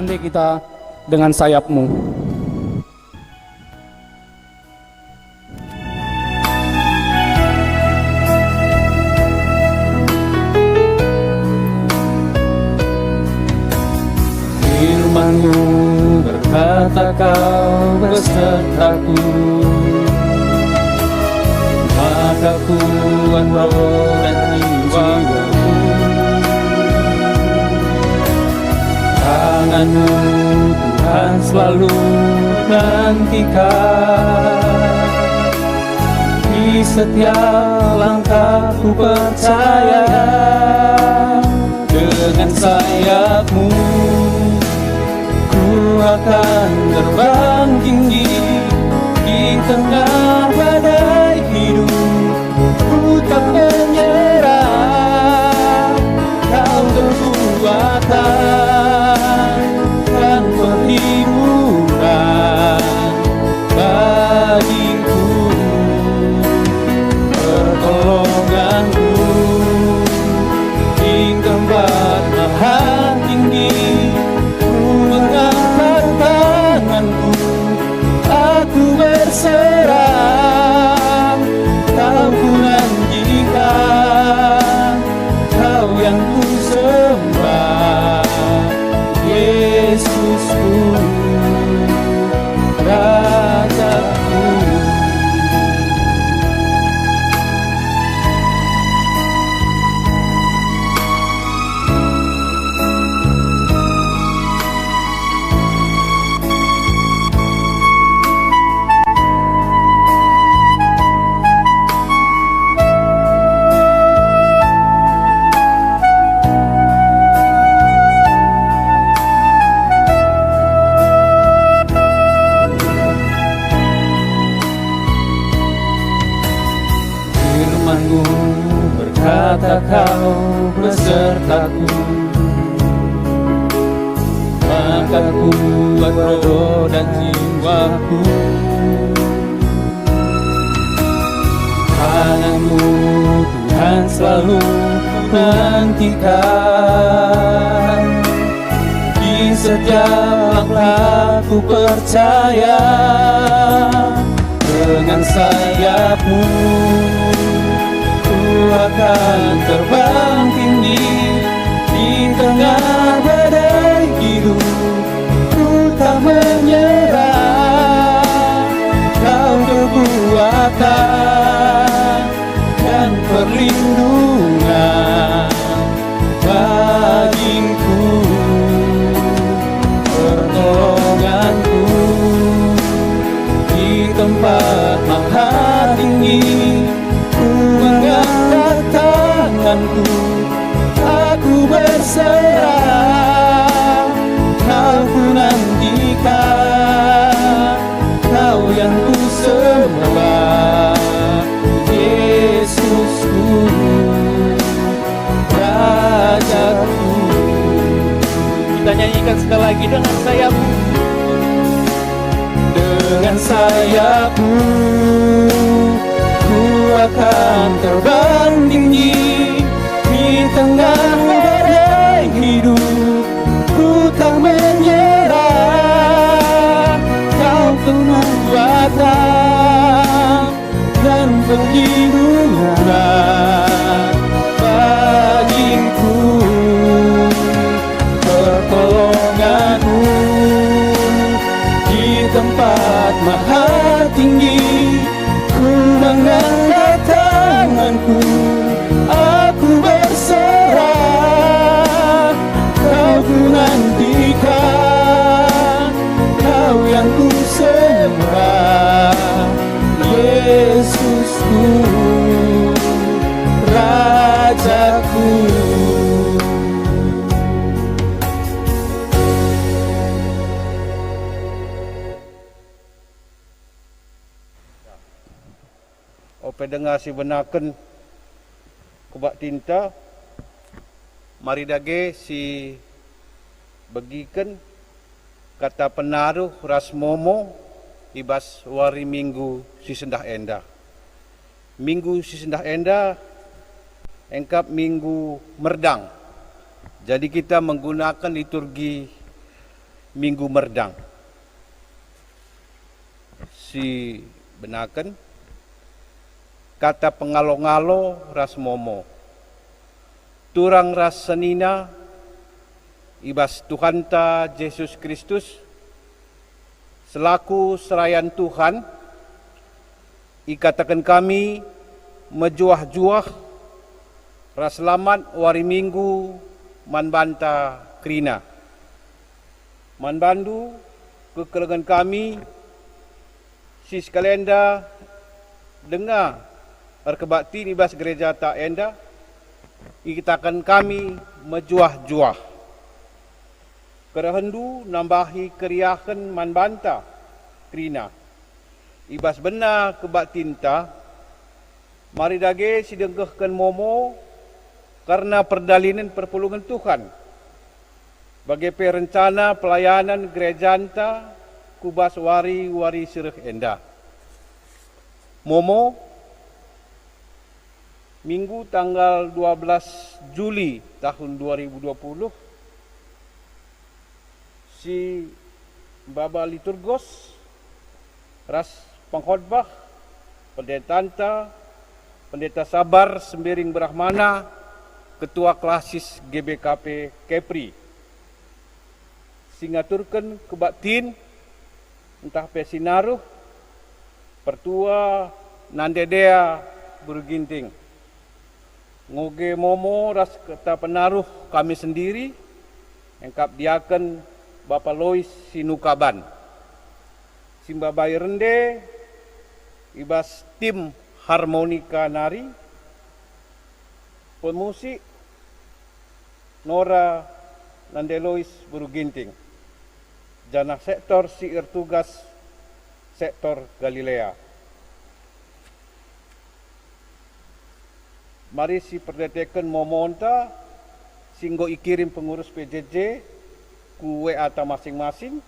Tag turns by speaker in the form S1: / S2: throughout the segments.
S1: Rendai kita dengan sayap-Mu. Firman-Mu berkata Kau besertaku, maka kuat roh dan jiwaku. Tangan-Mu Tuhan selalu nantikan, di setiap langkahku percaya. Dengan sayap-Mu ku akan terbang tinggi di tengah badai hidup. Ku tak menyerah, Kau kekuatan dan perlindungan bagiku, pertolonganku di tempat maha tinggi. Ku mengangkat tanganku, aku berserah. Kau ku nantikan, Kau yang ku sembah, Yesusku, Rajaku. Firman-Mu berkata Kau besertaku, maka kuat roh dan jiwaku. Tangan-Mu Tuhan selalu menantikan, di setiap langkahku percaya. Dengan sayap-Mu ku akan terbang tinggi di tengah badai hidup. Ku tak menyerah, Kau kekuatan dan perlindungan bagiku, pertolonganku di tempat maha tinggi. Ku mengangkat tanganku, aku berserah. Kau ku nantikan, Kau yang ku sembah, Yesusku, Rajaku. Kita nyanyikan sekali lagi dengan sayap-Mu. Dengan sayap-Mu ku akan terbang tinggi di tengah badai hidup. Ku tak menyerah, Kau kekuatan dan perlindungan bagiku, pertolongan-Mu di tempat maha tinggi. Ku mengangkat tanganku, aku berserah. Kau ku nantikan, Kau yang ku sembah, Yesusku, Rajaku.
S2: Ope dengar si benaken kubak tinta, mari dage si bagikan kata penaruh ras momo ibas wari minggu si sendah enda. Minggu si sendah enda engkap minggu merdang. Jadi kita menggunakan liturgi Minggu Merdang. Si benaken kata pengalo-ngalo ras momo. Turang ras senina ibas Tuhanta Yesus Kristus selaku serayan Tuhan ikatakan kami mejuah-juah ras lamat wari minggu manbanta krina. Manbandu kekelengan kami sis kalenda dengar erkebakti nibas gereja tak enda ikitakan kami mejuah-juah kerehendu nambahi keriahan manbanta krina ibas benar kebaktinta mari dage sidengkehkan momo karena perdalinan perpulungan Tuhan bagi perencana pelayanan gerejanta kubas wari sirih enda. Momo Minggu tanggal 12 Juli tahun 2020 si Baba Liturgos ras pengkhotbah Pendeta Sabar Sembiring Brahmana Ketua Klasis GBKP Kepri singaturkan kebaktin entah pesinaruh pertua nandedea berginting ngoge momo ras kata penaruh kami sendiri engkap diaken Bapak Lois Sinukaban Simbabai Rende ibas tim harmonika nari pemusik Nora Nandelois Buruginting Janah sektor siir tugas sektor Galilea. Mari si perdeteken momonta singgo ikirim pengurus PJJ ku WA ta masing-masing.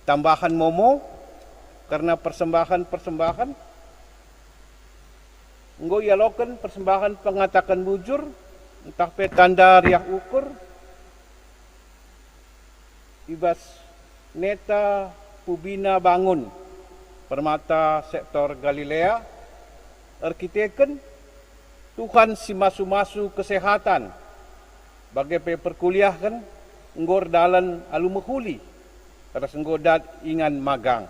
S2: Tambahan momo karena persembahan enggo yaloken persembahan pengatakan bujur entah pe tanda riak ukur ibas neta pubina bangun permata sektor Galilea arkiteken Tuhan si masu-masu kesehatan bagi pe perkuliahkan enggor dalan alumehuli terus enggodat ingan magang.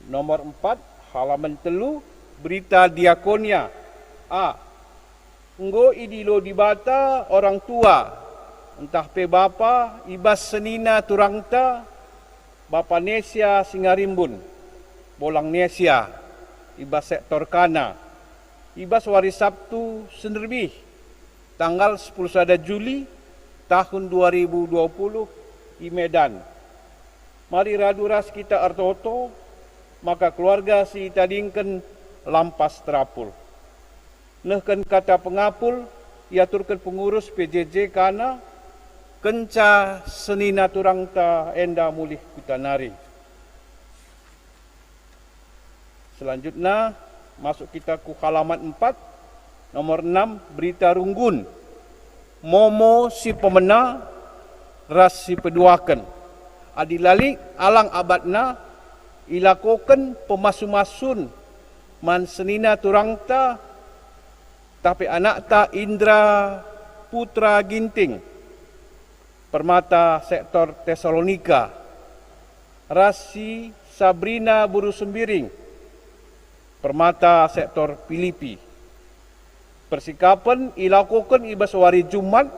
S2: Nomor 4 halaman 3 berita diakonia enggo idilo dibata orang tua entah pe bapa ibas senina turangta Bapa Nesia Singarimbun Bolang Nesia ibas sektor Kana ibas wari Sabtu senerbih tanggal 10 Juli tahun 2020 di Medan. Mari raduras kita artoto maka keluarga si tadingken lampas terapul. Nehken kata pengapul, iaturkan pengurus PJJ Kana, kenca senina turangta enda mulih kutanari. Selanjutnya, masuk kita ke halaman 4, nomor 6, berita runggun. Momo si pemena, ras si peduakan. Adilalik alang abadna, ilakoken pemasu-masun, man senina turangta, tapi anak ta Indra Putra Ginting permata sektor Tesalonika Rasi Sabrina Buru Sembiring permata sektor Filipi persikapan ilakukan ibas wari Jumat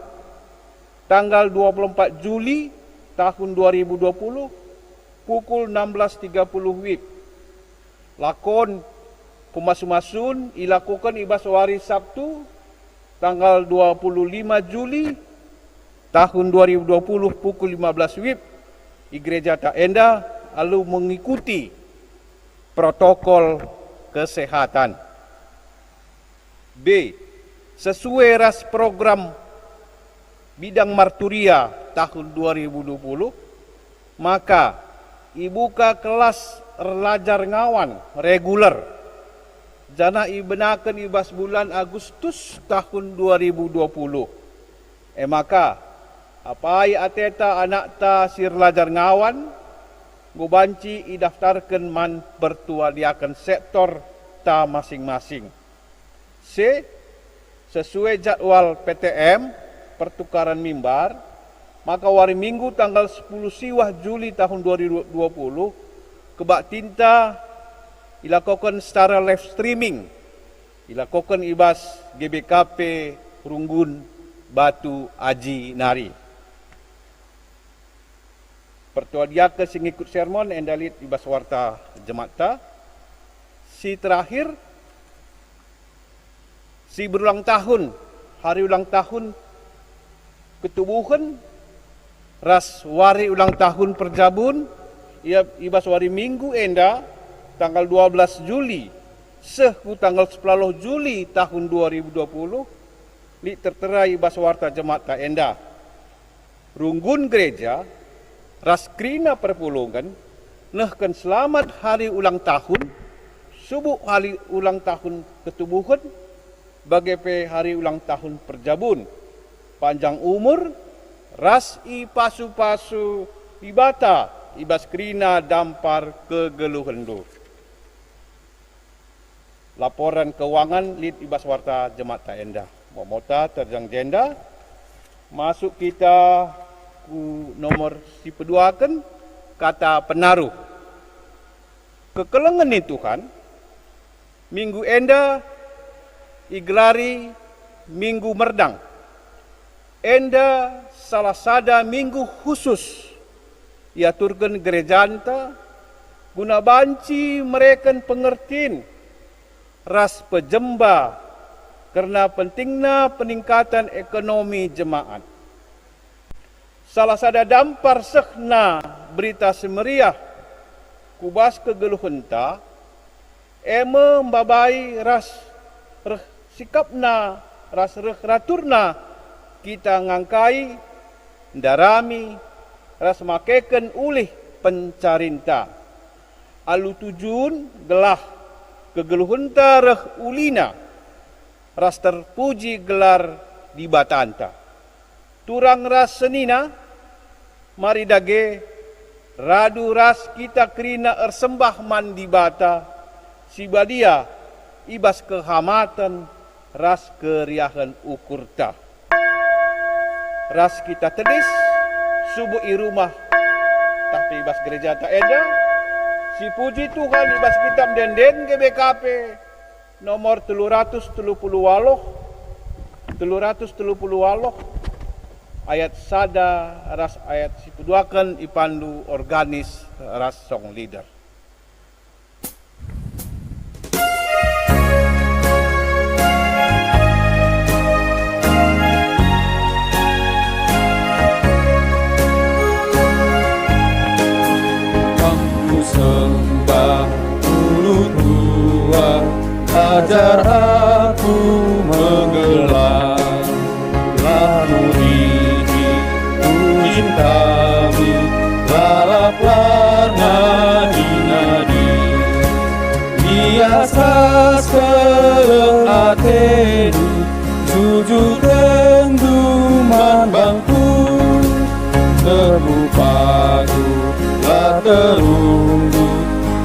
S2: tanggal 24 Juli tahun 2020 pukul 16.30 WIB lakon pemasu-masun ilakukan ibas wari Sabtu tanggal 25 Juli tahun 2020 pukul 15 WIB di Gereja Tak Enda lalu mengikuti protokol kesehatan. B. Sesuai ras program bidang marturia tahun 2020 maka ibuka kelas relajar ngawan reguler jana ibenakan ibas bulan Agustus tahun 2020. Maka apai ateta anak ta sirlajar ngawan gubanci idaftarkan man pertualiakan sektor ta masing-masing. C. Sesuai jadwal PTM pertukaran mimbar, maka hari Minggu tanggal 10 Siwah Juli tahun 2020 kebak tinta dilakukan secara live streaming, dilakukan ibas GBKP Runggun Batu Aji Nari. Pertua ke sing ikut sermon endalit ibas warta jemaat. Si terakhir, si berulang tahun, hari ulang tahun ketubuhan, ras wari ulang tahun perjabun, ia ibas wari Minggu enda, tanggal 12 Juli, sehu tanggal 10 Juli tahun 2020, li tertera ibas warta jemaat ta enda. Runggun gereja, ras krina perpulungan, nehkan selamat hari ulang tahun, subuh hari ulang tahun ketubuhan, bagai hari ulang tahun perjabun, panjang umur, ras i pasu-pasu ibata, ibas krina dampar kegeluhendu. Laporan keuangan lid ibas warta jemaat ta enda. Momota terjang jenda, masuk kita ku nomor si peduakan kata penaruh. Kekelengan ni Tuhan, minggu enda igelari minggu merdang. Enda salah sada minggu khusus iaturkan gerejanta guna banci mereka pengertiin ras pejemba karena pentingnya peningkatan ekonomi jemaat. Salah sada dampar sehna berita semeriah kubas kegeluhenta membabai ras sikapna ras raturna kita ngangkai darami ras makeken ulih pencarinta alu tujun gelah kegeluhenta reh ulina ras terpuji gelar di batanta turang ras senina mari dage radu ras kita krina ersembah man di bata si badia ibas kehamatan ras keriahan ukurta. Ras kita telis subuh i rumah tapi ibas gereja tak ada. Si puji Tuhan ibas kitab denden GBKP nomor 330 ayat sada ras ayat si peduakan ipandu organis ras song leader.
S1: Ajar aku menggelar lalu diri tuin kami balaplah nadi-nadi biasa seleng atenu sujud denduman bangku terpadu lah terunggu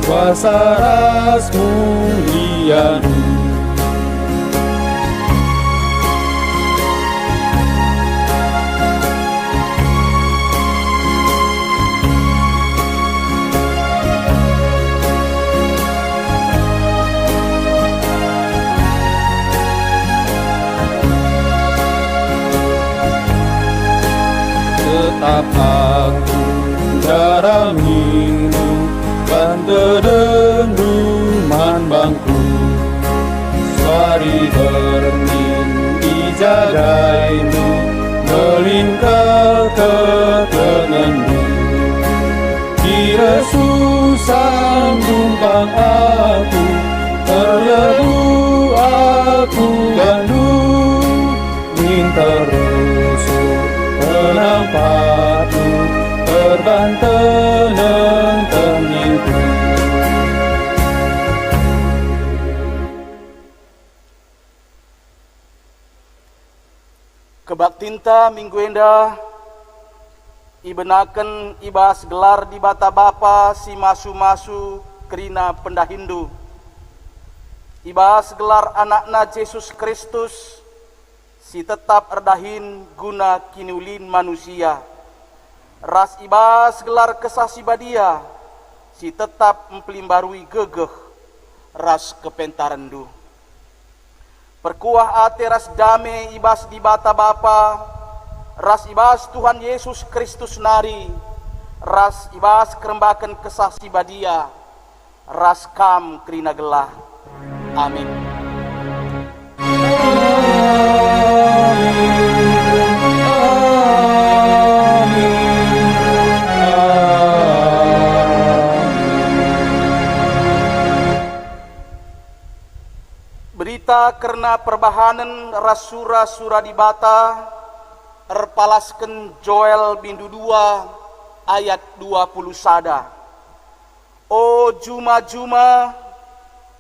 S1: kuasa rasmu lianu. Tetap aku jarang minum bante denduman bangku Sari bermin dijagaimu melingkar ketenanmu Kira susah tumpang aku terlebu aku gandum minta rusuk penampatu terbantenang tengilku
S3: Kebaktinta minggu enda ibenaken ibas gelar di bata bapa si masu-masu kerina pendahindu. Ibas gelar anakna Yesus Kristus si tetap erdahin guna kiniulin manusia. Ras ibas gelar kesasi badia si tetap mempelimbarui gegeh ras kepentarendu. Perkuah ate ras dame ibas di bata bapa, ras ibas Tuhan Yesus Kristus nari, ras ibas kerembakan kesasi badia, ras kam kerina gelah. Amin. Berita karena perbahanan rasura-sura di bata erpalasken Joel bindu 2 ayat 20 sada. O juma-juma,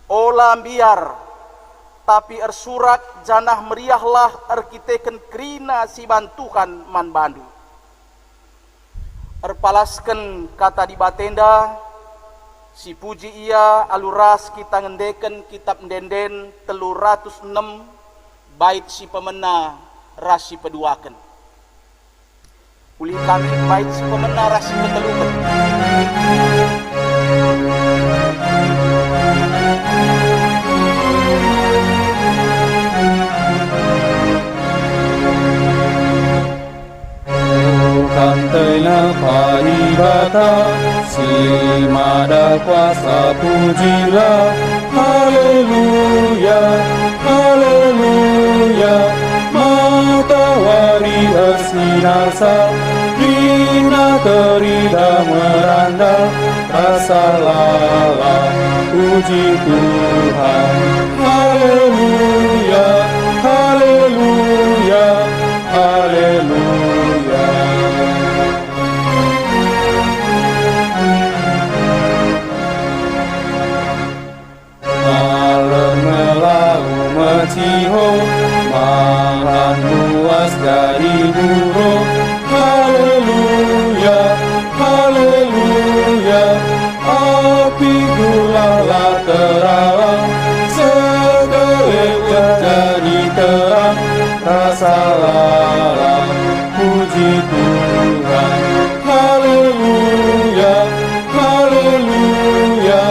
S3: o lambiar, tapi ersurak janah meriahlah erkiteken kerina si bantukan man bandu. Erpalasken kata di batenda, si puji ia aluras kita ngendeken kitab ndenden 306 bait si pemena ras si peduaken. Uli kami bait si pemena ras si peteluken.
S1: Kantena paribata, si mada kuasa pujilah, haleluya, haleluya. Matahari bersinarsa, rina terida meranda, rasalah puji Tuhan, haleluya, haleluya, haleluya. Ciho, mahan luas dari burung, haleluya, haleluya. Api gulala terang, segala jadi terang, rasalah puji Tuhan, haleluya, haleluya,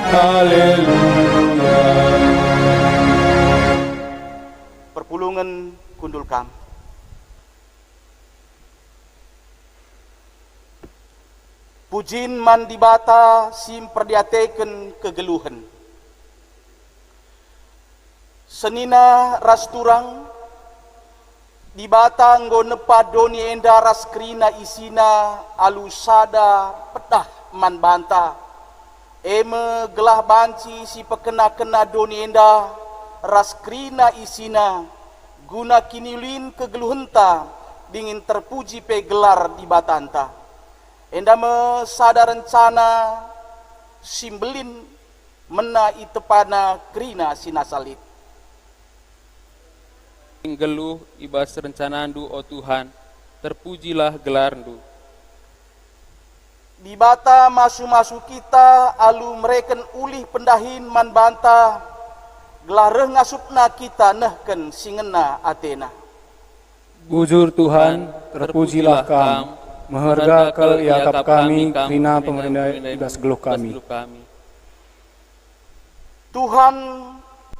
S1: haleluya.
S3: Perpulungan kundul kam. Pujin man dibata sim perdiateken kegeluhan. Senina ras turang dibata nggo nepa doni enda ras krina isina alusada pedah man banta. Eme gelah banci si pekena-kena doni enda ras krina isina guna kinilin kegeluhenta dingin terpuji pe gelar di batanta. Enda me sada rencana simbelin mena itepana krina sinasalit.
S4: Geluh ibas rencanandu o Tuhan, terpujilah gelarndu.
S3: Di bata masu-masu kita alu mereken ulih pendahin man banta gelareh ngasupna kita nehken singena Athena.
S1: Bujur Tuhan, terpujilah kam, meherga kel iakap kami, krina pemerintah ibas geluh kami.
S3: Tuhan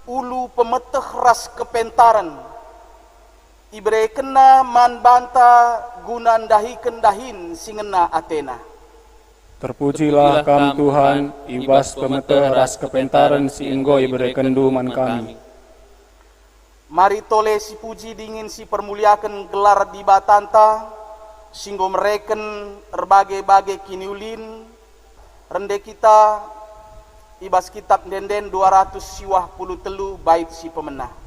S3: ulu pemeteh ras kepentaran, ibre kena man banta gunan dahi kendahin singena Athena.
S1: Terpujilah kam Tuhan, ibas pemeteh ras kepentaran si inggo ibre kendu man kami.
S3: Mari tole si puji dingin si permuliakan gelar di batanta, singgo mereken berbagai-bagai kiniulin, rende kita ibas kitab denden 253 bait si pemenah.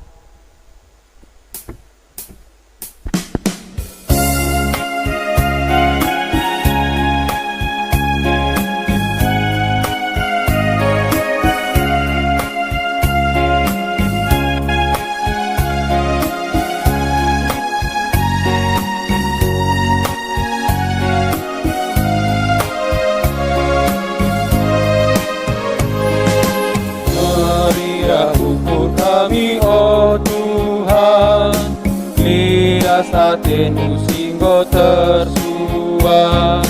S4: satenu singgo tersua.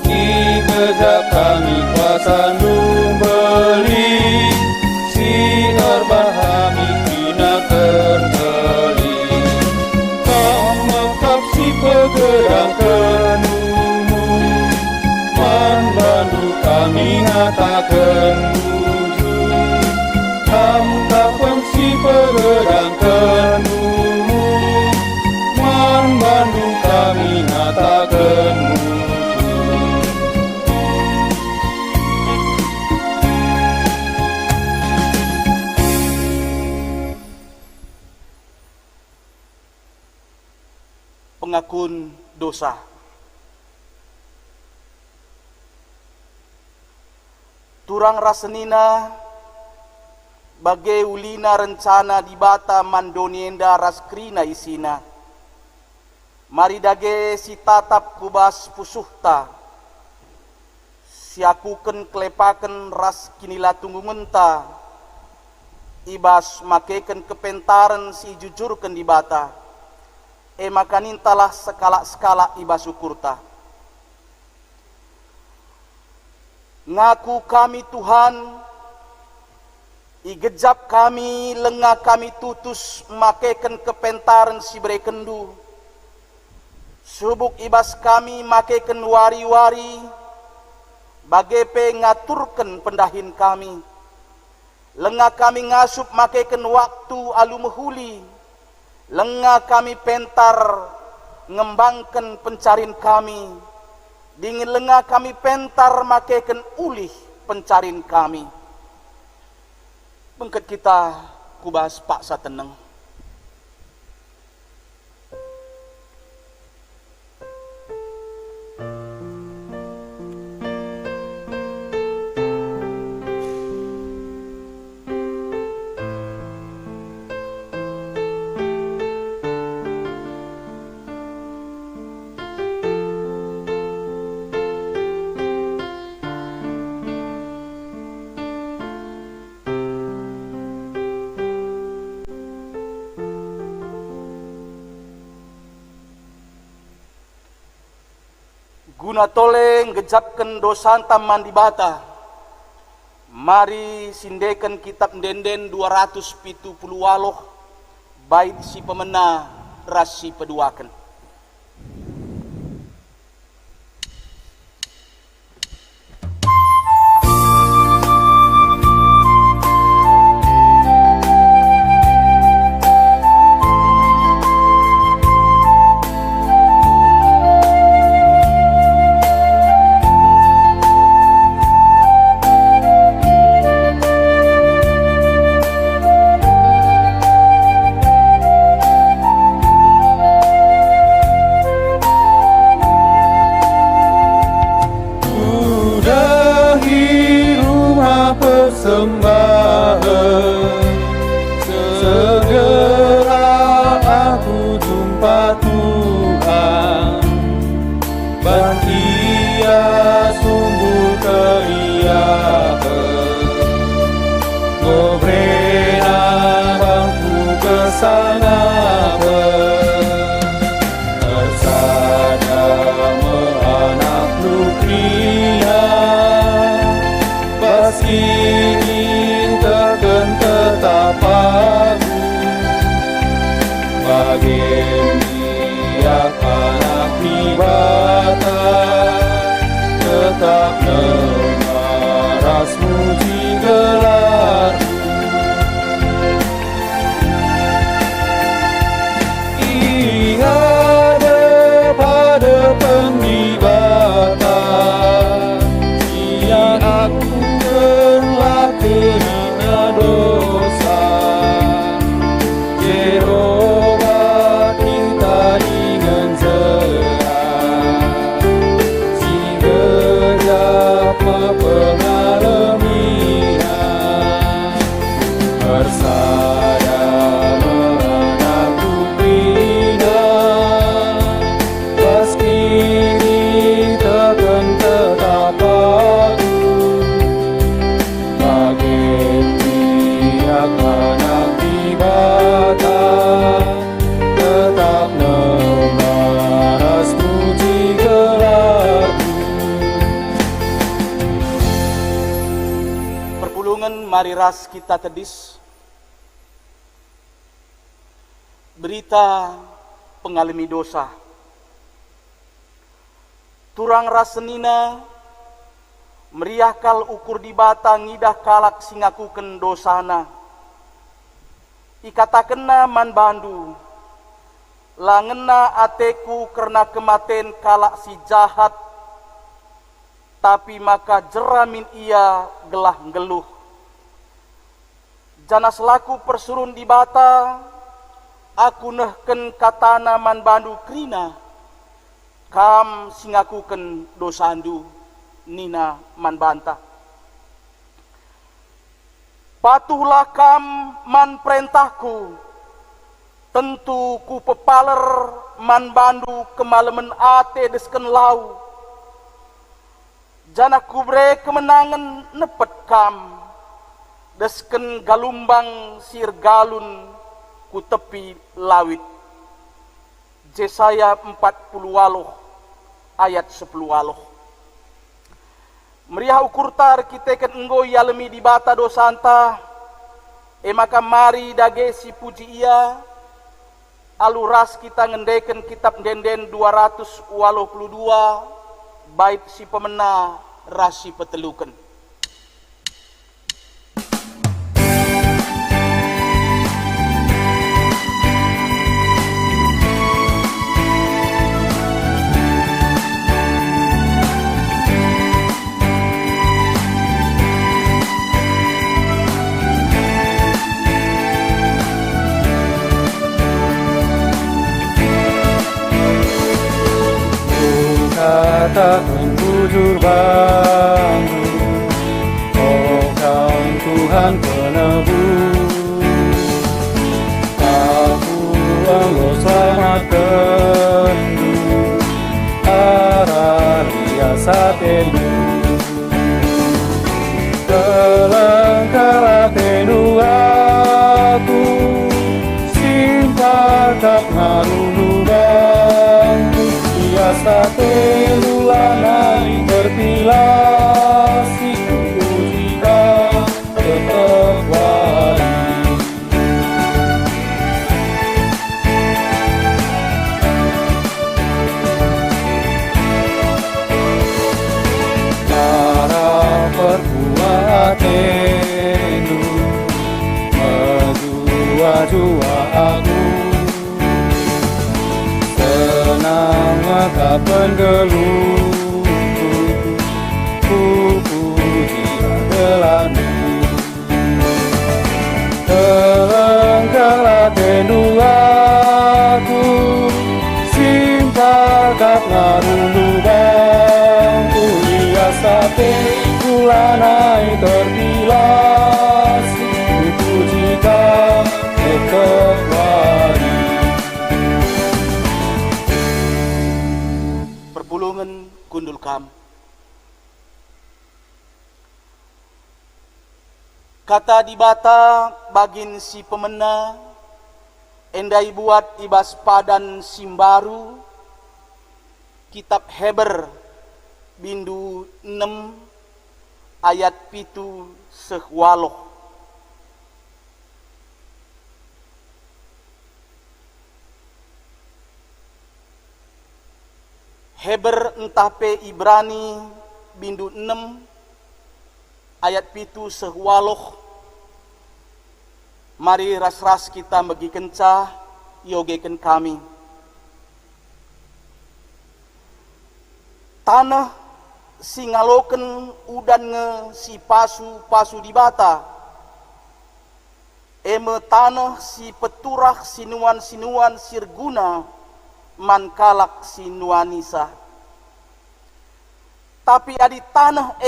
S4: Igejap kami kuasa numbeli, si orbahami kina kendali. Kamekap si pegerang kenumu, manbandu kami ngatakan tuju. Kamekap si pegerang kenumu, manbandu kami ngatakan tuju.
S3: Pengakun dosa. Turang rasenina bagai ulina rencana di bata mandonienda raskrina isina. Mari dage si tatap kubas pusuhta, siakuken klepaken ras kinila tunggungenta, ibas makeken kepentaran si jujurken di bata. Makanintalah skala-skala iba syukurta. Ngaku kami Tuhan, igejap kami, lengah kami tutus, makeken kepentaran si berekendu. Subuk ibas kami makeken wari-wari, bagepe ngaturken pendahin kami. Lengah kami ngasup makeken waktu alu mehuli, lengah kami pentar ngembangkan pencarin kami, dingin lengah kami pentar makeken ulih pencarin kami. Bengket kita kubahas paksa tenang. Guna toleng gejapkan dosa taman di bata. Mari sindekan kitab denden 270 waloh, bait si pemena rasi peduakan.
S4: Persembahan segera aku jumpa Tuhan, dan Ia sungguh keiaan ngobrena bangku kesana tersada meanak lukria ingin tekan tetapaku bagian dia anak pribata tetap nemaras muji gelarmu. Ingat pada penglibatan yang aku kena dosa, Jehovah kita dengan serah, si gejap
S3: mari ras kita tedis berita pengalami dosa. Turang rasenina meriah kal ukur di bata ngidah kalak singakuken dosana. Ikatakena man bandu langena ateku karena kematen kalak si jahat, tapi maka jeramin ia gelah geluh. Jana selaku persurun di bata, aku nehken katana man bandu krina, kam singakuken dosandu nina man banta. Patuhlah kam man perintahku, tentu ku pepaler man bandu kemalemen ate desken lau. Jana kubre kemenangan nepet kam, desken galumbang sir galun ku tepi lawit. Yesaya 40 ayat 10. Meriah ukurtar kiteken enggo yalemi di bata dosanta, maka mari dage si puji ia, aluras kita ngendeken kitab denden 282, bait si pemena rasi peteluken.
S1: Katakan bujur bangku, oh kau Tuhan penebus. Aku engkau selamatkan, arah biasa tenu. Kelengkala tenu aku, simpakap ngarunu bangku. Biasa telulanai terpilasi jika tetap wali. Para perbuatenu menjua-jua aku, senang kapan geluh, ku puji agelanu. Kelengkala tenu aku, simpakap ngarunu bangku. Biasa telulanai terpilasi, ku puji kau tetap wali.
S3: Perpulungan kundul kam. Kata di bata bagin si pemena, endai buat ibas padan simbaru, kitab Heber bindu 6 ayat 7 sehwaloh. Heber entape Ibrani bindu 6 ayat 7 sehwaloh. Mari ras-ras kita bagi kencah yogeken kami. Tanah singaloken udan nge si pasu di bata. Eme tanah si peturah sinuan sirguna mankalak sinuanisa. Tapi adi tanah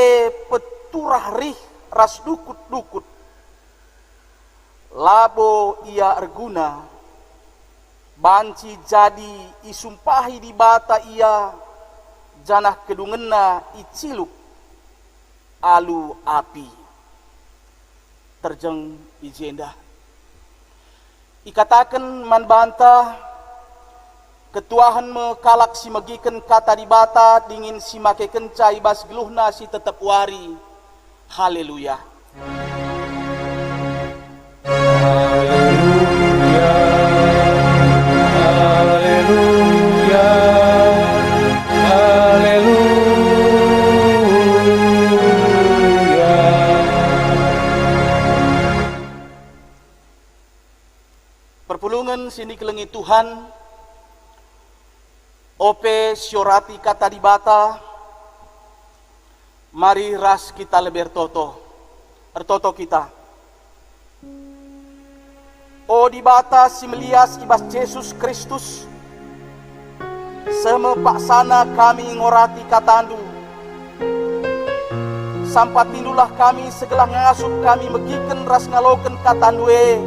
S3: peturah rih ras dukut-dukut. Labo ia erguna, banci jadi isumpahi di bata ia, janah kedungena iciluk alu api. Terjeng ijenda. Ikatakan man bantah, ketuahan me kalak si megiken kata di bata, dingin si make kencai bas geluhna si tetep wari. Haleluya.
S4: Haleluya, haleluya, haleluya.
S3: Perpulungan sini kelengi Tuhan, ope siorati kata di bata, mari ras kita lebih ertoto kita. O di bata simelias ibas Yesus Kristus, semepaksana kami ngorati katandu, sampai tindulah kami segala ngasup kami megiken ras ngaloken katandue,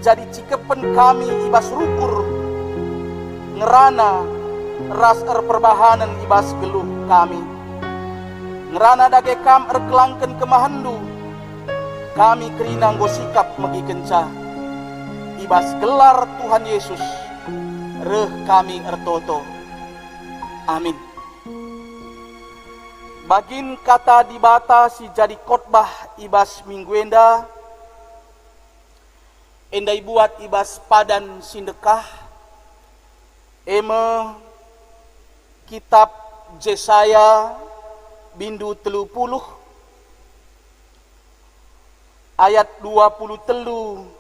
S3: jadi cikepen kami ibas rukur ngerana ras perbahanan ibas geluh kami, ngerana dage kam kelangken kemahandu kami kerinang gosikap megi kenca ibas gelar Tuhan Yesus reh kami ertoto. Amin. Bagin kata di bata si jadi khotbah ibas minggu endai buat ibas padan sindekah eme kitab Yesaya bindu 30 ayat 23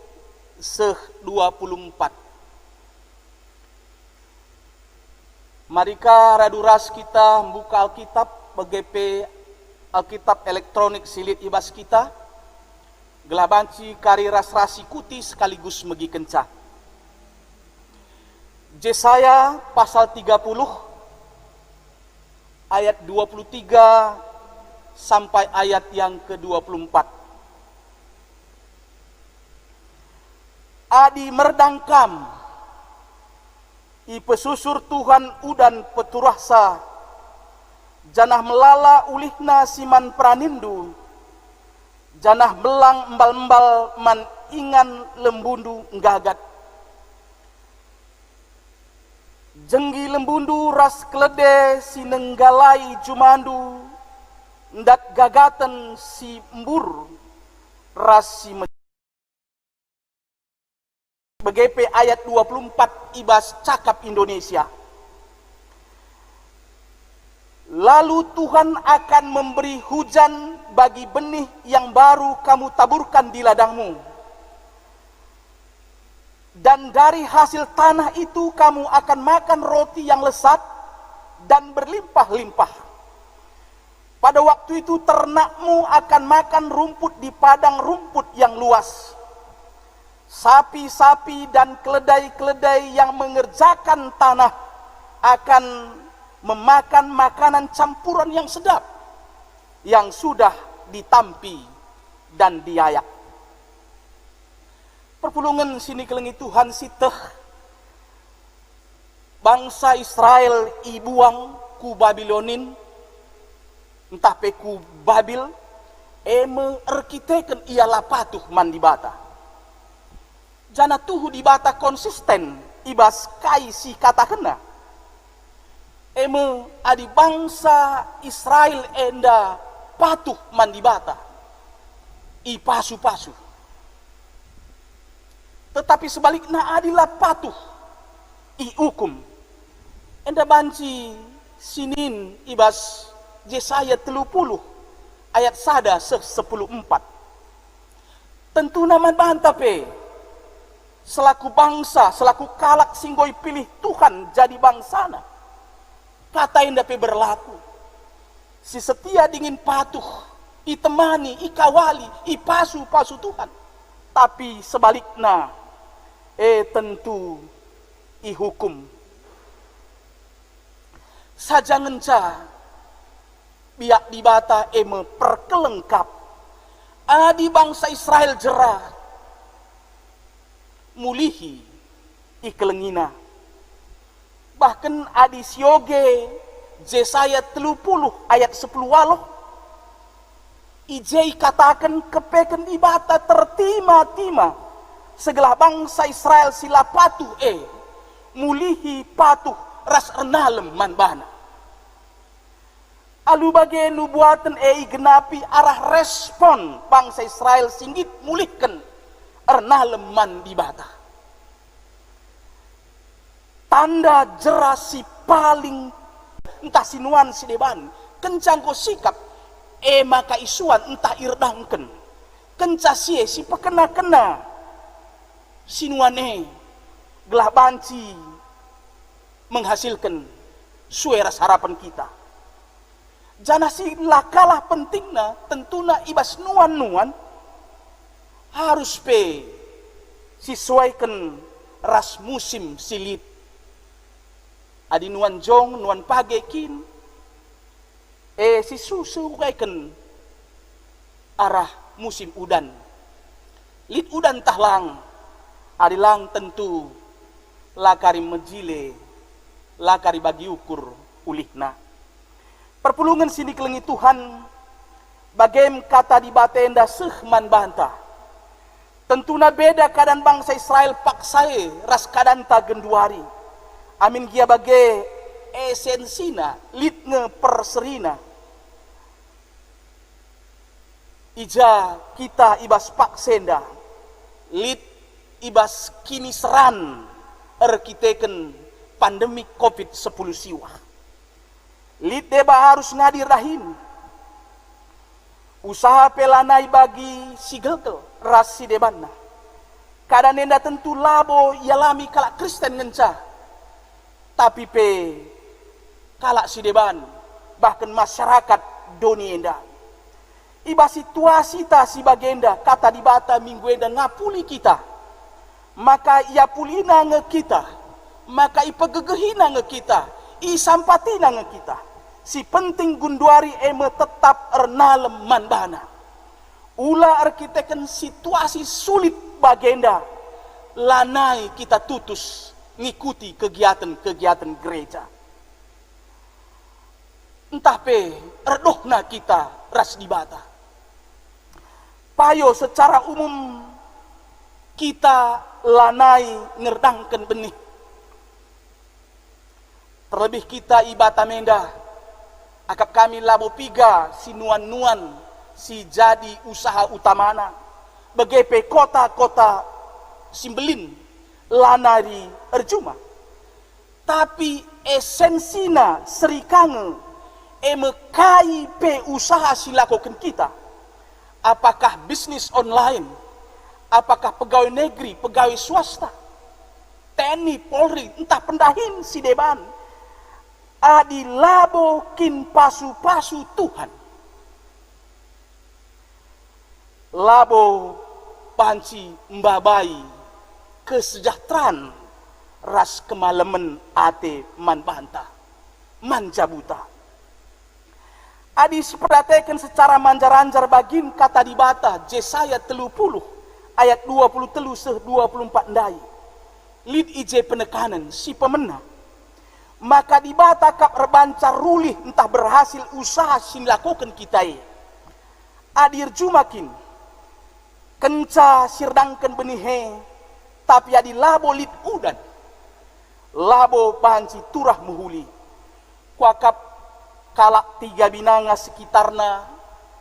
S3: seh 24. Marika raduras kita membuka Alkitab BGP Alkitab elektronik silit ibas kita gelabanci kari ras-rasi kuti sekaligus megi kenca. Yesaya pasal 30 ayat 23 sampai ayat yang ke-24. Adi merdangkam i pesusur Tuhan udan peturahsa janah melala ulihna siman pranindu janah belang embal-embal man ingan lembundu nggagat jenggi lembundu ras kelede sinenggalai jumandu ndat gagaten si embur ras si BGP ayat 24 ibas cakap Indonesia. Lalu Tuhan akan memberi hujan bagi benih yang baru kamu taburkan di ladangmu. Dan dari hasil tanah itu kamu akan makan roti yang lesat dan berlimpah-limpah. Pada waktu itu ternakmu akan makan rumput di padang rumput yang luas. Sapi-sapi dan keledai-keledai yang mengerjakan tanah akan memakan makanan campuran yang sedap yang sudah ditampi dan diayak. Perpulungan sini kelengi Tuhan siteh bangsa Israel ibuang ku Babilonin entah pe ku Babil eme erkiteken ialah patuh man di bata. Jana tuhu di bata konsisten ibas kai si kata kena. Eme adi bangsa Israel enda patuh man di bata. I pasu-pasu. Tetapi sebaliknya adilah patuh i hukum. Enda banci sinin ibas Yesaya 30 ayat sada 14. Tentu nama bantape selaku bangsa, selaku kalak singgoi pilih Tuhan jadi bangsana. Kata indah pe berlaku. Si setia dingin patuh, i temani, i kawali, i pasu-pasu Tuhan. Tapi sebaliknya, tentu i hukum. Saja ngenca, biak di bata eme perkelengkap. Adi bangsa Israel jerah. Mulihi ikelengina. Bahkan adi sioge Yesaya 30 ayat 10 waloh ijai katakan kepeken ibata tertima-tima segala bangsa Israel sila patuh mulihi patuh ras ernalem manbana. Alu bagai nubuatan genapi arah respon bangsa Israel singgit mulihkan erna leman di bata. Tanda jelas si paling entah sinuan si deban kencang ko sikap maka isuan entah irdangken kenca sie si pekena-kena sinuane gelah banci menghasilkan suara harapan kita. Jana si kalah pentingna tentuna ibas nuan-nuan harus sesuaikan ras musim silit. Adi nuan jong nuan pagekin sesuaikan arah musim udan. Lit udan tahlang adilang tentu lakari mejile lakari bagi ukur ulihna. Perpulungan sini kelengi Tuhan bagem kata di batenda sehman bantah. Tentuna beda keadaan bangsa Israel paksai ras keadaan ta genduari. Amin gia bage esensina litnge perserina. Ija kita ibas paksenda lit ibas kini seran erkiteken pandemi COVID-10 siwa. Lit deba harus ngadir rahim. Usaha pelanai bagi si gegel ras si debanna. Kadang nenda tentu labo yalami kalak Kristen ngenca. Tapi kalak si deban bahkan masyarakat doni enda. Iba situasi ta si bagenda kata di bata minggu enda ngapuli kita. Maka ia pulina nge kita. Maka ipegegehina nge kita. Isampatina nge kita. Si penting gunduari tetap ernalem manbana. Ula arkiteken situasi sulit bagenda. Lanai kita tutus ngikuti kegiatan-kegiatan gereja. Entah erdohna kita ras dibata. Payo secara umum kita lanai ngerdangkan benih. Terlebih kita ibata menda. Akap kami labo piga si nuan-nuan si jadi usaha utamana. Begepe kota-kota simbelin lanari erjuma. Tapi esensina serikange mekai usaha silakoken kita. Apakah bisnis online? Apakah pegawai negeri, pegawai swasta? TNI, Polri, entah pendahin si deban. Adi labo kin pasu-pasu Tuhan. Labo panci mbabai kesejahteraan ras kemalemen ate man banta man jabuta. Adi seperdatekan secara manjar-anjar bagin kata di bata Yesaya 30 ayat 23 24 ndai. Lid ije penekanan si pemenang. Maka di bata kap erbancar rulih entah berhasil usaha sin lakukan kita adir jumakin kenca sirdangkan benihe tapi adi labo lit udan labo banci turah muhuli kuakap kalak 3 binanga sekitarna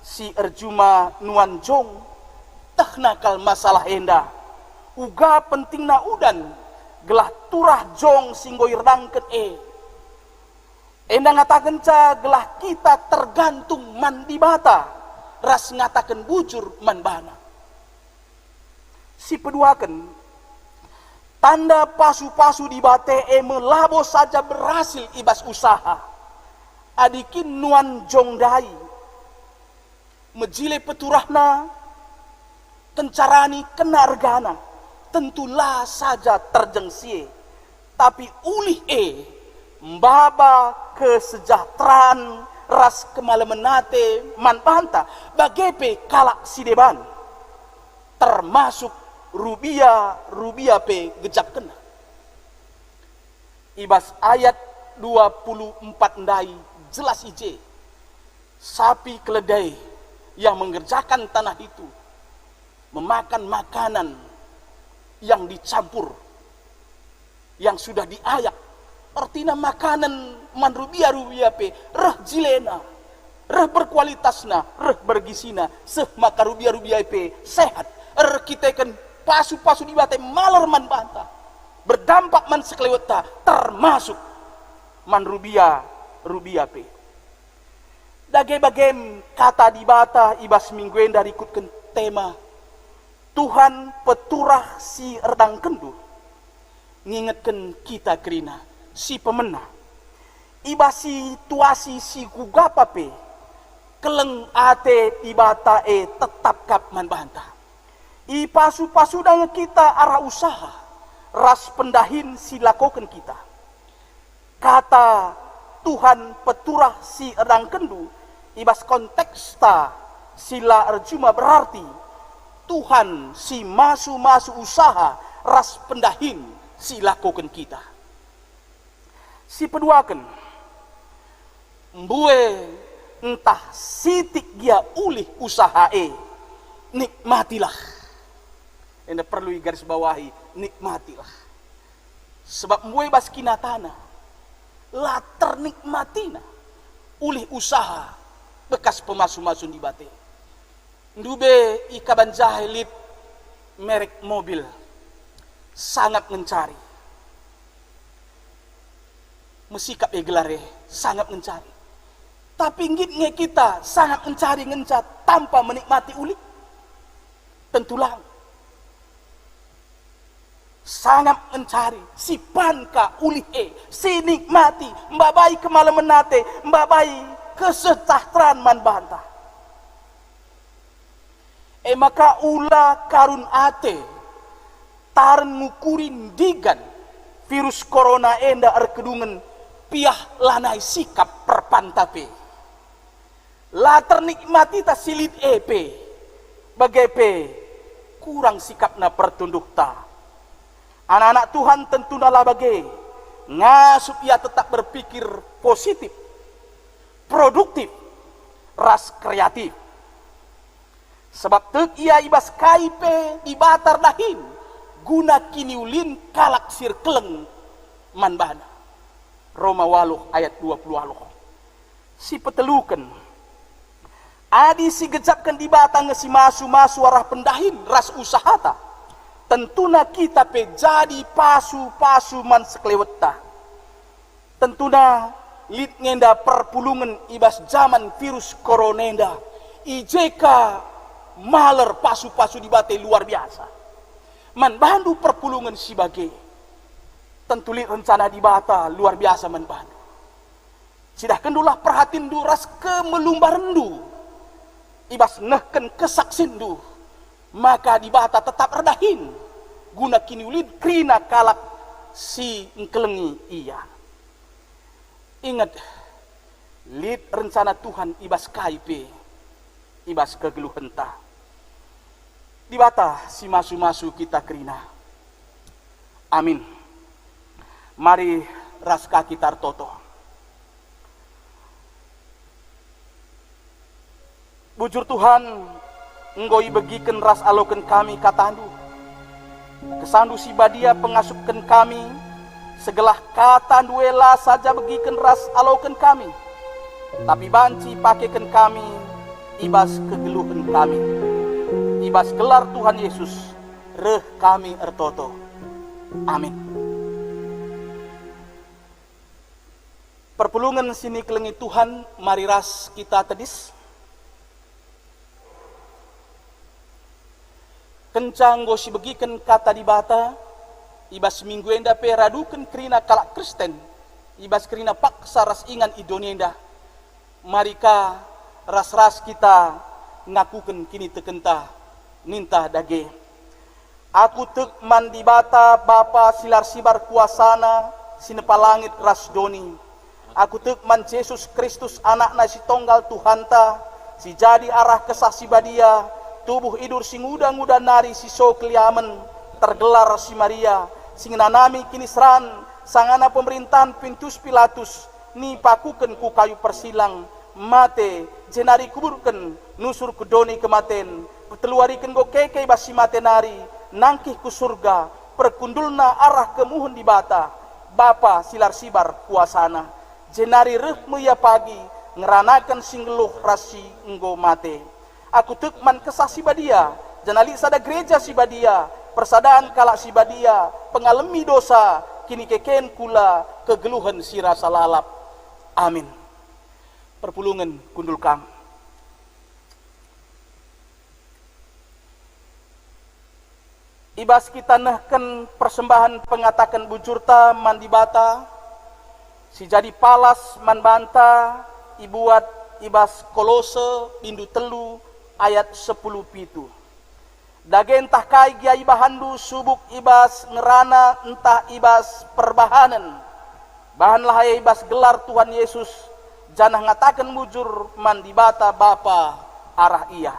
S3: si erjuma nuan jong teknakal masalah enda uga pentingna udan gelah turah jong singgo irdangken endang ngatakan gelah kita tergantung man di bata ras ngatakan bujur man bana. Si peduakan tanda pasu-pasu di bate melabo saja berhasil ibas usaha. Adikin nuan jongdai mejile peturahna kencarani kena regana tentulah saja terjengsie tapi ulih mbaba kesejahteraan ras kemalemenate manpanta bagepe kalak sideban termasuk rubia gejap kena ibas ayat 24 ndai jelas ije sapi keledai yang mengerjakan tanah itu memakan makanan yang dicampur yang sudah diayak. Artinya makanan man rubia reh jilena, reh berkualitasna, reh bergisina, seh maka rubia sehat. Kita kan pasu-pasu di bate maler man banta. Berdampak man sekeleweta termasuk man rubia pe. Dage-bagem kata di bata ibas mingguen dari ikutkan tema Tuhan peturah si erdang kendu ngingetkan kita kerina si pemenah ibas situasi si gugapa pe keleng ate ibata tetap kap man banta i pasu-pasu dengan kita arah usaha ras pendahin si lakokan kita kata Tuhan peturah si erdang kendu ibas konteksta sila erjuma berarti Tuhan si masu-masu usaha ras pendahin si lakokan kita si peduakan mbue entah sitik dia ulih usaha nikmatilah. Anda perlu garis bawahi, nikmatilah. Sebab mbue bas kinatana la ternikmatina ulih usaha bekas pemasu-masun di bate. Ndube ikaban jahilit merek mobil sangat mencari. Mesikap gelare sangat mencari. Tapi ngitnya kita sangat mencari ngencat tanpa menikmati ulik. Tentulah sangat mencari si panka ulih si nikmati mbabai kemalaman nate mbabai kesejahteraan man bantah. Maka ula karun ate taren ngukurin digan virus corona enda erkedungan piah lanai sikap perpantape la ternikmati ta silit bagepe kurang sikapna pertunduk ta anak-anak Tuhan tentu nala bage ngasup ia tetap berpikir positif produktif ras kreatif sebab tek ia ibas kaipe dibatar dahin guna kiniulin kalak sirkeleng manbana Roma 8 ayat 20 si petelukan adi si gejapkan di batang si masu-masu arah pendahin ras usahata tentuna kita pe jadi pasu-pasu man sekleweta tentuna lit ngenda perpulungan ibas zaman virus koronenda ijeka maler pasu-pasu di bate luar biasa man bandu perpulungan si bage tentu lit rencana di bata luar biasa man bandu sidah kendulah perhatiin du ras kemelumbarendu ibas nehken kesaksindu maka di bata tetap redahin guna kini ulid krina kalak si engkelengi iya ingat lid rencana Tuhan ibas kaipe ibas kegeluhenta di bata si masu-masu kita krina amin mari ras kaki tartoto bujur Tuhan enggoi begiken ras aloken kami katandu kesandu si badia pengasupken kami segelah katandu ela saja begiken ras aloken kami tapi banci pakaiken kami ibas kegeluhan kami ibas gelar Tuhan Yesus reh kami ertoto amin. Perpulungan sini kelengi Tuhan mari ras kita tedis kencang gosi begiken kata di bata ibas minggu enda pe raduken krina kalak Kristen ibas krina paksa ras ingan idonenda marika ras-ras kita ngakuken kini tekenta nintah dage aku tek mandi bata Bapa silar sibar kuasana sinepa langit ras doni aku tek man Yesus Kristus anakna si tonggal Tuhanta si jadi arah kesah si badia tubuh idur si nguda-nguda nari si sokliamen tergelar si Maria sing nanami kini seran sangana pemerintahan Pintus Pilatus ni pakuken ku kayu persilang mate jenari kuburken nusur ku doni kematen peteluariken go keke basi mate nari nangkih ku surga perkundulna arah kemuhun di bata Bapa silar sibar kuasana jenari rehmu ya pagi ngeranakan singgeluh rasi enggo mate aku tekman kesah si badia jenali sada gereja si badia persadaan kalak si badia, pengalami dosa, kini keken kula kegeluhan si rasa lalap. Amin. Perpulungan kundul kam. Ibas kita nehken persembahan pengatakan bujurta mandibata, si jadi palas manbanta, ibuat ibas Kolose pindu telu ayat 10 pitu. Dage entah kai gia ibahandu subuk ibas ngerana entah ibas perbahanan. Bahan lahai ibas gelar Tuhan Yesus, janah ngatakan bujur mandibata Bapa arah ia.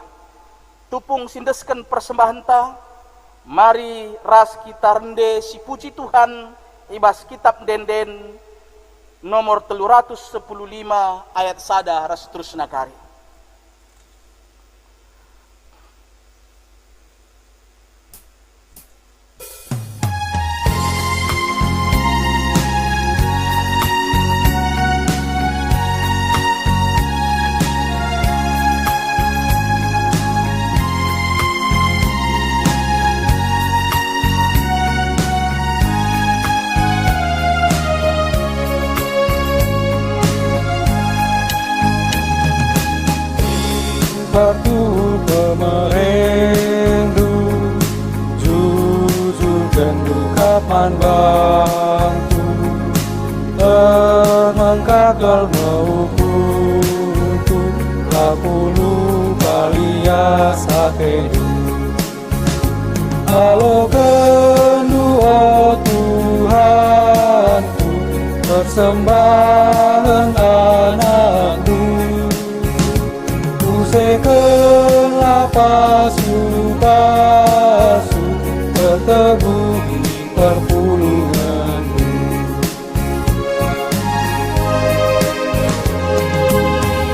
S3: Tupung sindesken persembahan ta, mari ras kita rende si puji Tuhan ibas kitab denden nomor 315 ayat sada ras terus nakari.
S1: Batu pemerendu, jujur dan kapan bantu, termengkagal maukutu, lapulu kalia sakedu. Halo kedua Tuhanku, persembahan anakku. Sekelah pasu-pasu berteguh di perpulunganmu.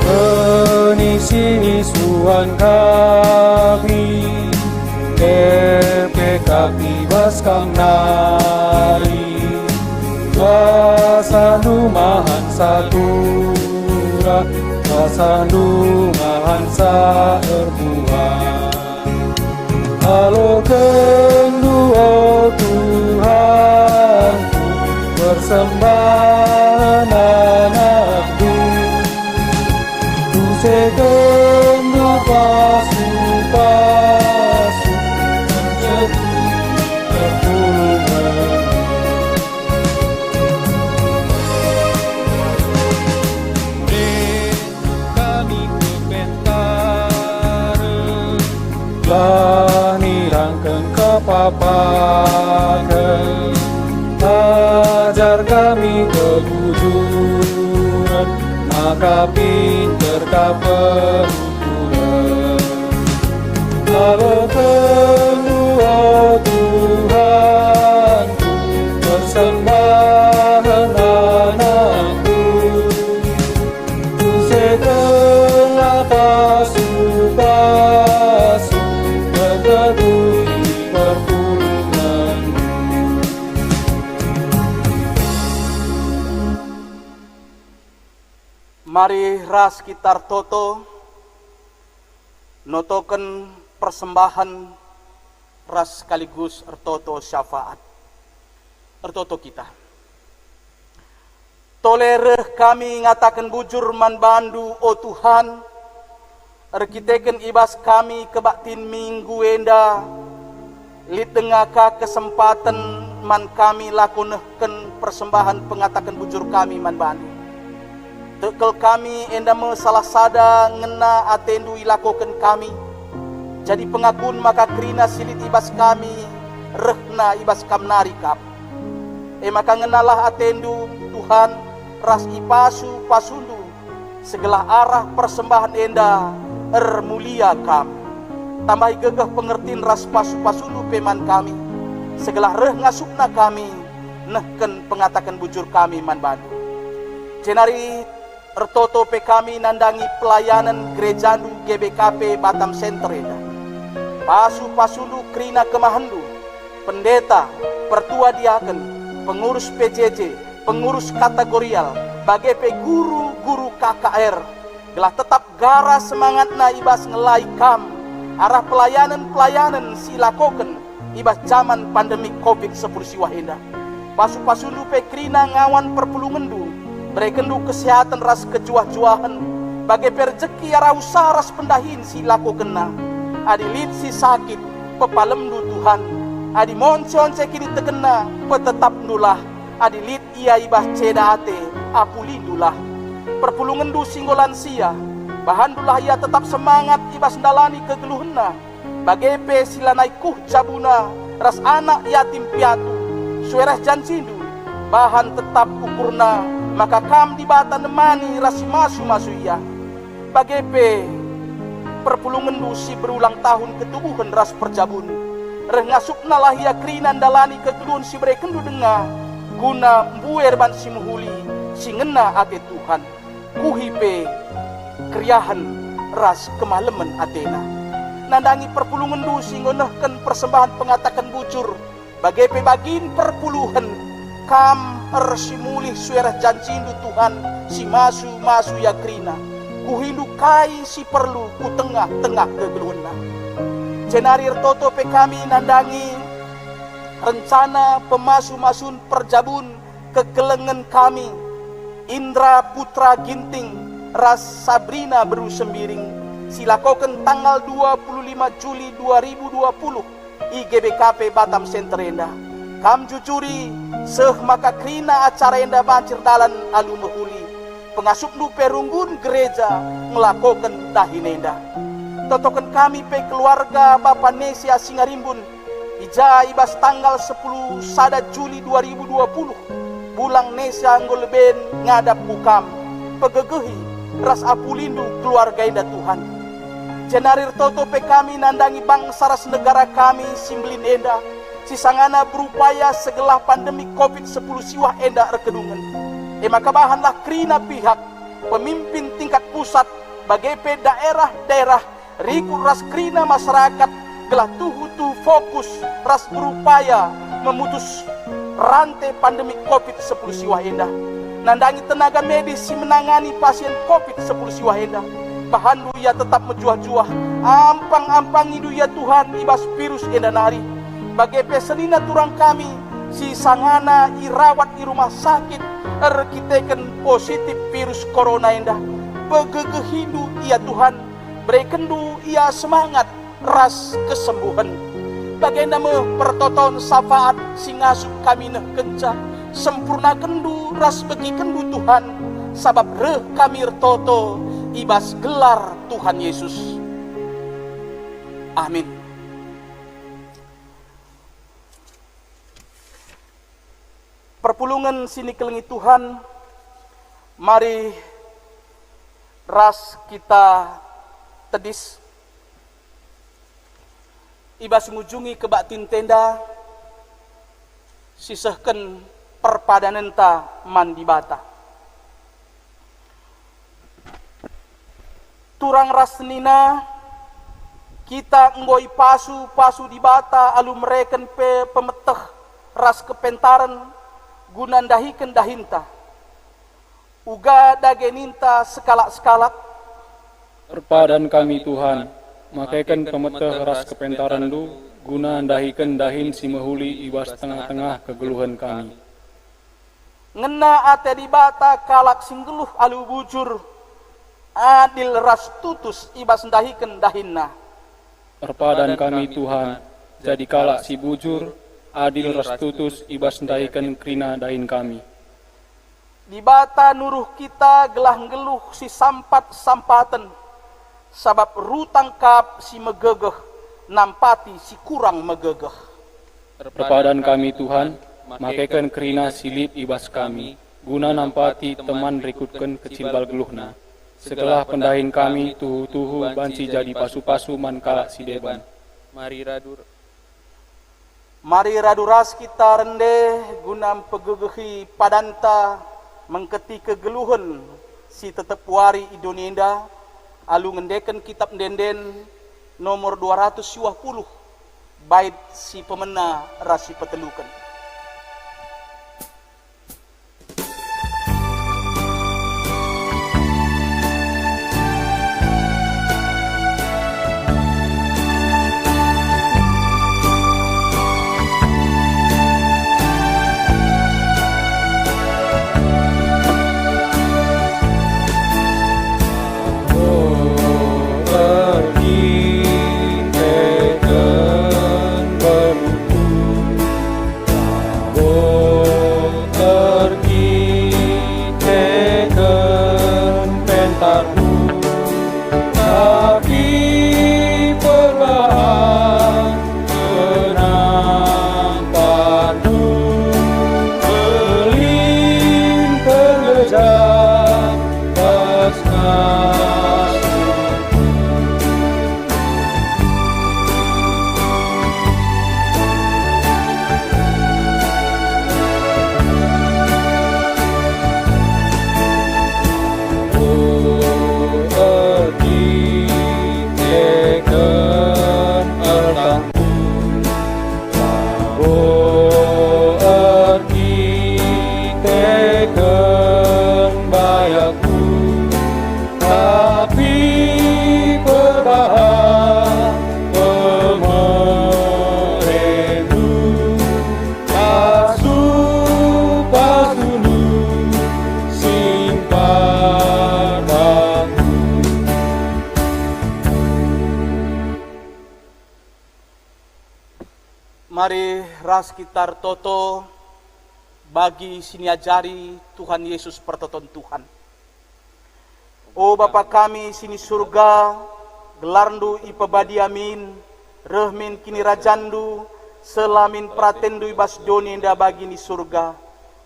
S1: Penisi isuan kami, kaki baskam nari, wasandu mahan satura, wasandu mahan saerbuah. Halo kedua Tuhanku, persembahan anakku. Tu segendu pasu-pasu mencetus perpulungan. Lani rangken kepapakan, ajar kami kejujuran, maka pinter kaperuturan. Halo kedua Tuhanku, persembahan anakku. Tu setelah pasu-pasu berteduh di perpulunganmu.
S3: Mari ras kitar toto notoken persembahan ras sekaligus ertoto syafaat. Ertoto kita. Tolereh kami ngatakan bujur man bandu o Tuhan, erkiteken ibas kami kebaktin minggu enda, li tengah kesempatan man kami lakonehken persembahan pengatakan bujur kami man bandu. Tekel kami enda salah sada ngena atendu ilakoken kami. Jadi pengakun maka krina silit ibas kami rehna ibas kamnari kap. Maka ngenalah atendu Tuhan ras ipasu pasundu segala arah persembahan enda mulia kam. Tambahi gegah pengertiin ras pasu pasundu peman kami. Segala reh ngasupna kami nehken pengatakan bujur kami man bandu. Jenari ertoto pe kami nandangi pelayanan gerejandu GBKP Batam Center enda. Pasu pasundu krina kemahandu, pendeta, pertua diaken, pengurus PJJ, pengurus kategorial, bagai pe guru-guru KKR, gelah tetap gara semangatna ibas ngelai kam, arah pelayanan-pelayanan silakoken, ibas zaman pandemi COVID-10 siwah enda. Pasu-pasundu pe krina ngawan perpulungendu, berekendu kesehatan ras kejuah-juahan, bagai perjeki ara usaha ras pendahin si lako kena, adilit si sakit, pepalemdu Tuhan, adi monce-once kini tekena, petetap nulah, adilit ia ibas ceda ate, apulindulah. Perpulungendu singgolan sia, bahandulah ia tetap semangat ibas dalani kegeluhena, bagai pe silanai kuh jabuna, ras anak yatim piatu, suerah jancindu, bahan tetap ukurna, maka kam di bata nemani rasi masu-masu ia. Bagai pe perpulungendu si berulang tahun ketubuhan ras perjabun, rengasukna lah ia krinan dalani kegeluhun si berekendu denga, guna mbuer ban si muhuli, si ngena ate Tuhan, kuhipe kriahan ras kemalemen atena. Nandangi perpulungendu si ngonehken persembahan pengatakan bujur, bagai pe bagin perpuluhan, kam ersimulih suerah jancindu Tuhan, si masu-masu ya krina, kuhindu kai si perlu ku tengah-tengah kegeluhna. Cenarir toto pe kami nandangi rencana pemasu-masun perjabun kekelengen kami, Indra Putra Ginting ras Sabrina Beru Sembiring, silakoken tanggal 25 Juli 2020 IGBKP Batam Center enda. Kam jujuri seh maka krina acara enda bancir dalan alu mehuli, pengasupnu perunggun gereja ngelakoken dahin enda. Totoken kami pe keluarga Bapak Nesia Singarimbun, ija ibas tanggal 10 sada Juli 2020, bulang Nesia ngoleben ngadap bukam, pegegehi ras apulindu keluarga enda Tuhan. Jenarir toto pe kami nandangi bangsa ras negara kami simblin enda, sisangana berupaya segelah pandemi COVID-10 siwah enda rekedungan. Maka bahanlah krina pihak pemimpin tingkat pusat bagai pe daerah-daerah riku ras krina masyarakat gelah tuhu fokus ras berupaya memutus rantai pandemi COVID-10 siwah enda. Nandangi tenaga medis si menangani pasien COVID-10 siwah enda, bahandu ia tetap menjuah-juah, ampang-ampang idu ya Tuhan ibas virus enda nari. Bagai pesenina turang kami, si sangana irawat di rumah sakit, erkiteken positif virus corona enda. Begegehindu ia Tuhan, berekendu ia semangat ras kesembuhan. Bagai nama pertoton syafaat singasup kami neh kenca, sempurna kendu ras begi kendu Tuhan, sabab reh kami ertoto ibas gelar Tuhan Yesus. Amin. Perpulungan sini kelengi Tuhan, mari ras kita tedis ibas ngunjungi kebaktin tenda, sisehken perpadanenta mandi bata. Turang rasnina kita ngoi pasu di bata alu mereken pe pemeteh ras kepentaran gunandahiken dahinta. Uga dageninta sekalak-sekalak.
S1: Perpadan kami Tuhan, makaikan pemeteh ras kepentaran lu, guna andahikan dahin si mehuli ibas tengah-tengah kegeluhan kami.
S3: Ngena ate di bata kalak singgeluh alu bujur, adil ras tutus ibas ndahikan dahinna.
S1: Perpadan kami Tuhan, jadi kalak si bujur, adil ras tutus ibas ndahikan krina dahin kami.
S3: Di bata nuruh kita gelah ngeluh si sampat-sampaten, sabab rutang kap si megegeh, nampati si kurang megegeh.
S1: Perpadan kami Tuhan, makaikan krina silip ibas kami, guna nampati teman rekutkan kecil bal geluhna. Setelah pendahin kami tuhu-tuhu banci jadi pasu-pasu man kalak si beban.
S3: Mari raduras kita rendeh guna pegegehi padanta mengketi kegeluhan si tetep wari Idonenda alu ngendeken kitab denden nomor 220 bait si pemena rasi petelukan.
S4: tunaikan bayaku, tapi perbahan pemerintah asupas dulu simpan aku.
S3: Mari ras kita toto bagi siniajari Tuhan Yesus pertoton Tuhan. O Bapa kami sini surga, gelarndu ipabadi amin, rehmin kini rajandu, selamin pratendu ibas doni enda bagi ni surga.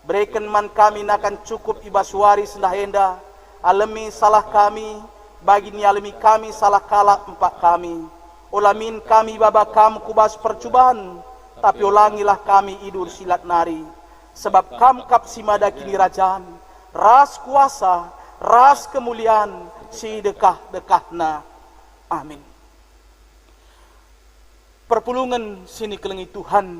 S3: Berikan man kami nakan cukup ibas waris sendah enda, alami salah kami, bagi ni alami kami salah kalah empat kami. Olamin kami baba kamu kubas percubaan, tapi ulangilah kami idur silat nari. Sebab kamu kap simada kini rajaan, ras kuasa, ras kemuliaan, si dekah-dekahna. Amin. Perpulungan sini kelengi Tuhan,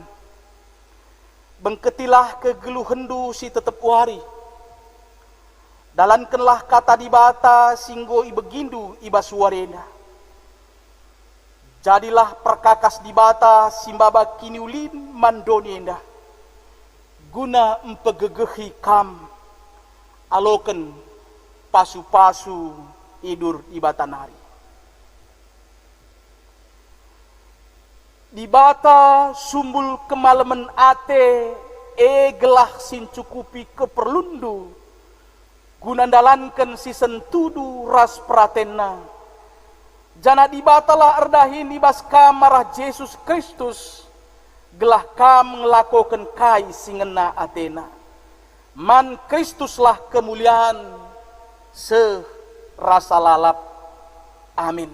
S3: bengketilah kegeluh hendu si tetep wari. Dalankanlah kata dibata singgo ibegindu ibas warena. Jadilah perkakas dibata simbaba kini ulin mandoni endah. Guna empegegehi kam, aloken pasu-pasu idur di batanari. Di bata sumbul kemalaman ate, gelah sin cukupi keperlundu, guna dalankan si sentudu ras pratena. Jana di batalah erdahin ibas kamarah Yesus Kristus, gelah kam ngelakokan kai singena Athena. Man Kristuslah kemuliaan serasa lalap. Amin.